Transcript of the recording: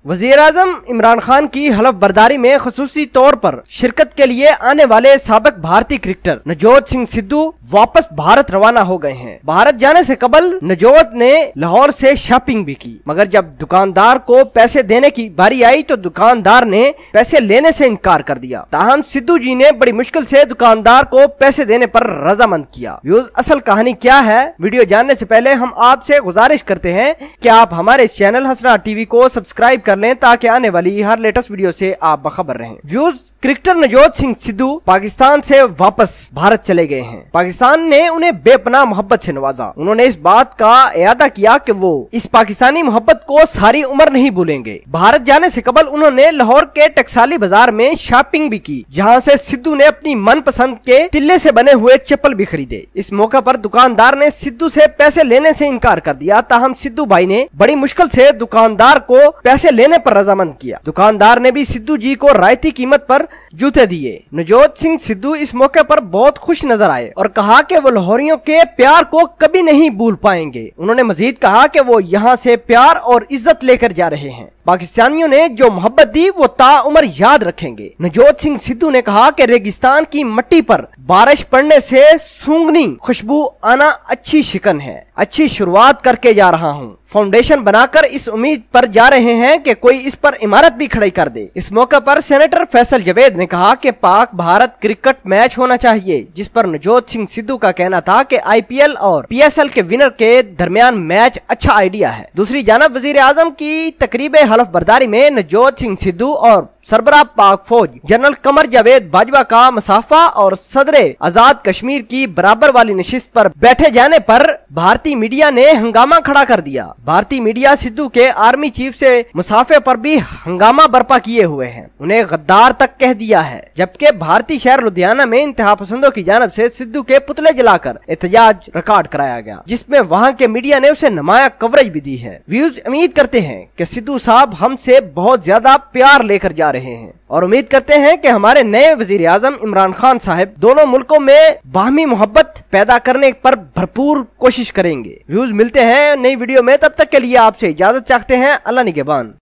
वजीर आजम इमरान खान की हलफ बर्दारी में खसूसी तौर पर शिरकत के लिए आने वाले साबिक भारतीय क्रिकेटर नवजोत सिंह सिद्धू वापस भारत रवाना हो गए हैं। भारत जाने से कबल नवजोत ने लाहौर से शॉपिंग भी की, मगर जब दुकानदार को पैसे देने की बारी आई तो दुकानदार ने पैसे लेने से इनकार कर दिया। ताहम सिद्धू जी ने बड़ी मुश्किल से दुकानदार को पैसे देने पर रजामंद किया। व्यूज, असल कहानी क्या है, वीडियो जानने से पहले हम आपसे गुजारिश करते हैं कि आप हमारे इस चैनल हसना टीवी को सब्सक्राइब कर लें ताकि आने वाली हर लेटेस्ट वीडियो से आप बखबर रहें। व्यूज, क्रिकेटर नवजोत सिंह सिद्धू पाकिस्तान से वापस भारत चले गए हैं। पाकिस्तान ने उन्हें बेपनाह मोहब्बत से नवाजा। उन्होंने इस बात का इरादा किया कि वो इस पाकिस्तानी मोहब्बत को सारी उम्र नहीं भूलेंगे। भारत जाने से कबल उन्होंने लाहौर के टकसाली बाजार में शॉपिंग भी की, जहां से सिद्धू ने अपनी मनपसंद के तिल्ले से बने हुए चप्पल भी खरीदे। इस मौके पर दुकानदार ने सिद्धू से पैसे लेने से इनकार कर दिया। ताहम सिद्धू भाई ने बड़ी मुश्किल से दुकानदार को पैसे लेने पर रजामंद किया। दुकानदार ने भी सिद्धू जी को रायती कीमत पर जूते दिए। नवजोत सिंह सिद्धू इस मौके पर बहुत खुश नजर आए और कहा कि वो लाहौरियों के प्यार को कभी नहीं भूल पाएंगे। उन्होंने मजीद कहा कि वो यहाँ से प्यार और इज्जत लेकर जा रहे हैं। पाकिस्तानियों ने जो मोहब्बत दी वो ताउम्र याद रखेंगे। नवजोत सिंह सिद्धू ने कहा कि रेगिस्तान की मिट्टी पर बारिश पड़ने से सूंघनी खुशबू आना अच्छी शिकन है। अच्छी शुरुआत करके जा रहा हूँ। फाउंडेशन बनाकर इस उम्मीद पर जा रहे हैं कि कोई इस पर इमारत भी खड़ी कर दे। इस मौके पर सेनेटर फैसल जावेद ने कहा कि पाक भारत क्रिकेट मैच होना चाहिए, जिस पर नवजोत सिंह सिद्धू का कहना था कि IPL और PSL के विनर के दरमियान मैच अच्छा आइडिया है। दूसरी जानब वजीर आजम की तकरीब हलफ बर्दारी में नवजोत सिंह सिद्धू और सरबराह पाक फौज जनरल कमर जावेद बाजवा का मुसाफा और सदरे आजाद कश्मीर की बराबर वाली नशिस्त पर बैठे जाने पर भारतीय मीडिया ने हंगामा खड़ा कर दिया। भारतीय मीडिया सिद्धू के आर्मी चीफ से मुसाफे पर भी हंगामा बर्पा किए हुए हैं, उन्हें गद्दार तक कह दिया है। जबकि भारतीय शहर लुधियाना में इंतहा पसंदों की जानब से सिद्धू के पुतले जलाकर एहतजाज रिकॉर्ड कराया गया, जिसमें वहां के मीडिया ने उसे नुमाया कवरेज भी दी है। व्यूज, उम्मीद करते हैं कि सिद्धू साहब हमसे बहुत ज्यादा प्यार लेकर जा रहे हैं और उम्मीद करते हैं कि हमारे नए वजीर आजम इमरान खान साहब दोनों मुल्कों में बाहमी मोहब्बत पैदा करने पर भरपूर कोशिश करेंगे। व्यूज, मिलते हैं नई वीडियो में, तब तक के लिए आपसे इजाजत चाहते हैं। अल्लाह निगहबान।